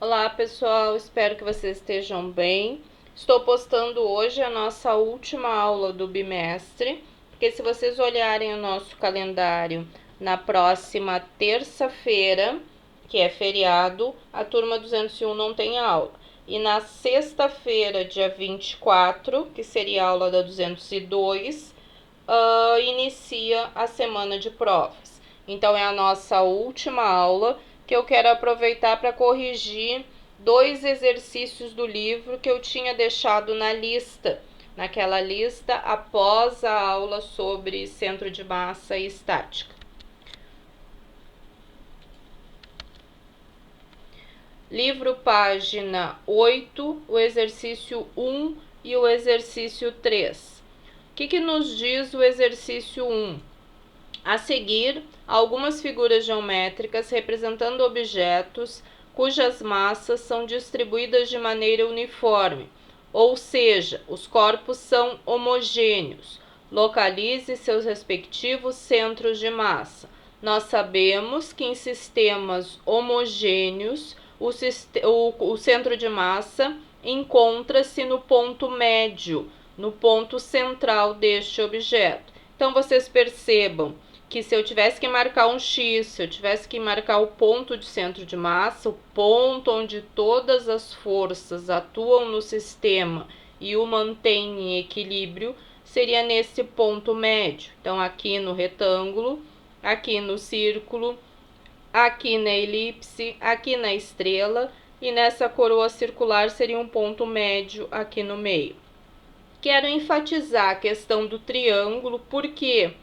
Olá pessoal, espero que vocês estejam bem. Estou postando hoje a nossa última aula do bimestre, porque se vocês olharem o nosso calendário, na próxima terça-feira, que é feriado, a turma 201 não tem aula. E na sexta-feira, dia 24, que seria a aula da 202, inicia a semana de provas. Então é a nossa última aula, que eu quero aproveitar para corrigir 2 exercícios do livro que eu tinha deixado naquela lista após a aula sobre centro de massa e estática. Livro página 8, o exercício 1 e o exercício 3. O que nos diz o exercício 1? A seguir, algumas figuras geométricas representando objetos cujas massas são distribuídas de maneira uniforme, ou seja, os corpos são homogêneos. Localize seus respectivos centros de massa. Nós sabemos que em sistemas homogêneos, o centro de massa encontra-se no ponto médio, no ponto central deste objeto. Então, vocês percebam que se eu tivesse que marcar um X, se eu tivesse que marcar o ponto de centro de massa, o ponto onde todas as forças atuam no sistema e o mantêm em equilíbrio, seria nesse ponto médio. Então, aqui no retângulo, aqui no círculo, aqui na elipse, aqui na estrela e nessa coroa circular seria um ponto médio aqui no meio. Quero enfatizar a questão do triângulo, por quê?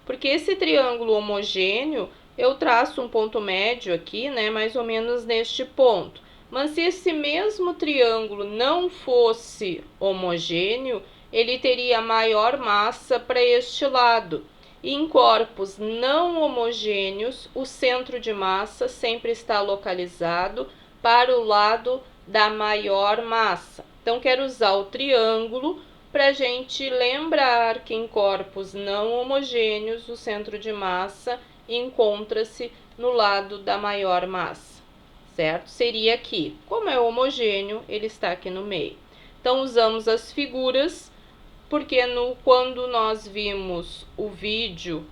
Porque esse triângulo homogêneo, eu traço um ponto médio aqui, né, mais ou menos neste ponto. Mas se esse mesmo triângulo não fosse homogêneo, ele teria maior massa para este lado. E em corpos não homogêneos, o centro de massa sempre está localizado para o lado da maior massa. Então, quero usar o triângulo para a gente lembrar que em corpos não homogêneos, o centro de massa encontra-se no lado da maior massa, certo? Seria aqui. Como é homogêneo, ele está aqui no meio. Então, usamos as figuras, porque quando nós vimos o vídeo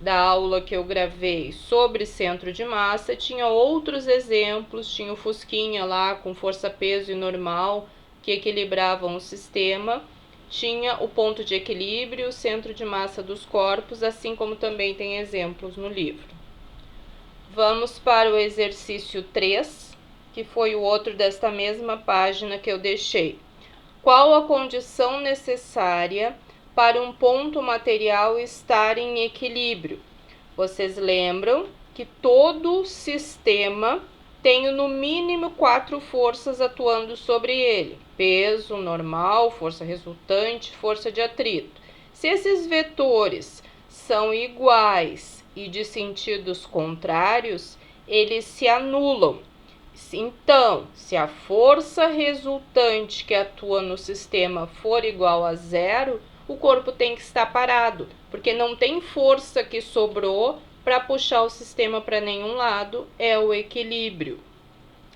da aula que eu gravei sobre centro de massa, tinha outros exemplos, tinha o fusquinha lá com força, peso e normal, que equilibravam o sistema, tinha o ponto de equilíbrio, o centro de massa dos corpos, assim como também tem exemplos no livro. Vamos para o exercício 3, que foi o outro desta mesma página que eu deixei. Qual a condição necessária para um ponto material estar em equilíbrio? Vocês lembram que todo sistema tem no mínimo 4 forças atuando sobre ele: peso, normal, força resultante, força de atrito. Se esses vetores são iguais e de sentidos contrários, eles se anulam. Então, se a força resultante que atua no sistema for igual a 0, o corpo tem que estar parado, porque não tem força que sobrou para puxar o sistema para nenhum lado, é o equilíbrio.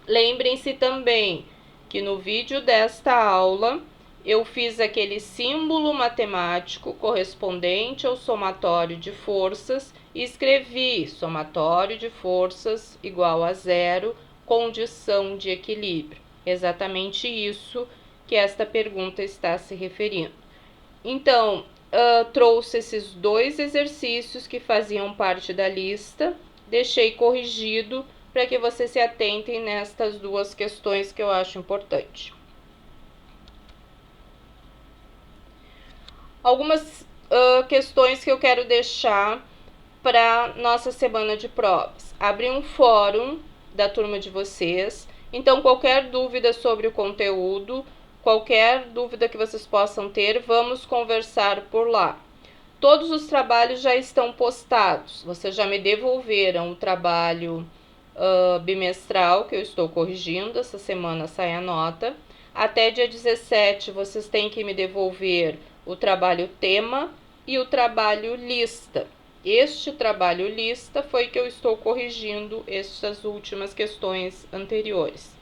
Lembrem-se também que no vídeo desta aula eu fiz aquele símbolo matemático correspondente ao somatório de forças e escrevi somatório de forças igual a 0, condição de equilíbrio. Exatamente isso que esta pergunta está se referindo. Então, trouxe esses 2 exercícios que faziam parte da lista, deixei corrigido para que vocês se atentem nestas 2 questões que eu acho importante. Algumas questões que eu quero deixar para nossa semana de provas. Abri um fórum da turma de vocês, então qualquer dúvida sobre o conteúdo, qualquer dúvida que vocês possam ter, vamos conversar por lá. Todos os trabalhos já estão postados, vocês já me devolveram o trabalho bimestral que eu estou corrigindo, essa semana sai a nota. Até dia 17 vocês têm que me devolver o trabalho tema e o trabalho lista. Este trabalho lista foi que eu estou corrigindo essas últimas questões anteriores.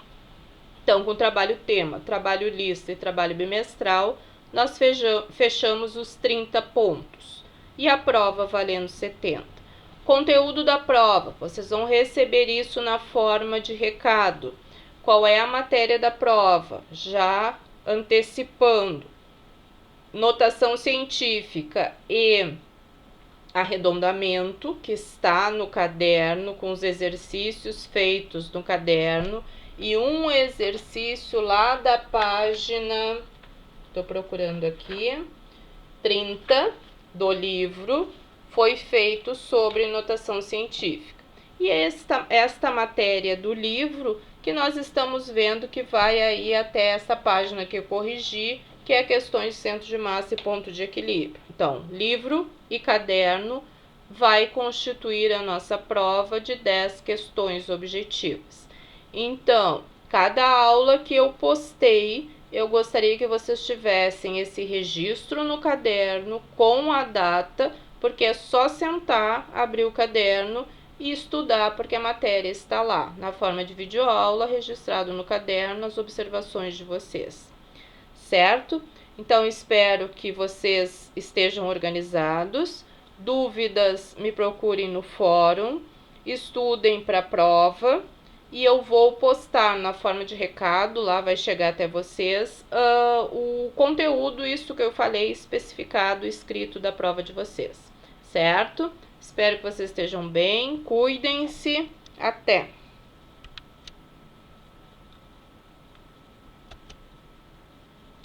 Então, com trabalho tema, trabalho lista e trabalho bimestral, nós fechamos os 30 pontos. E a prova valendo 70. Conteúdo da prova, vocês vão receber isso na forma de recado. Qual é a matéria da prova? Já antecipando. Notação científica e arredondamento, que está no caderno, com os exercícios feitos no caderno, e um exercício lá da página, estou procurando aqui, 30 do livro, foi feito sobre notação científica. E esta matéria do livro que nós estamos vendo que vai aí até essa página que eu corrigi, que é questões de centro de massa e ponto de equilíbrio. Então, livro e caderno vai constituir a nossa prova de 10 questões objetivas. Então, cada aula que eu postei, eu gostaria que vocês tivessem esse registro no caderno com a data, porque é só sentar, abrir o caderno e estudar, porque a matéria está lá, na forma de videoaula, registrado no caderno, as observações de vocês. Certo? Então, espero que vocês estejam organizados. Dúvidas, me procurem no fórum, estudem para a prova. E eu vou postar na forma de recado, lá vai chegar até vocês, o conteúdo, isso que eu falei, especificado, escrito da prova de vocês, certo? Espero que vocês estejam bem, cuidem-se, até!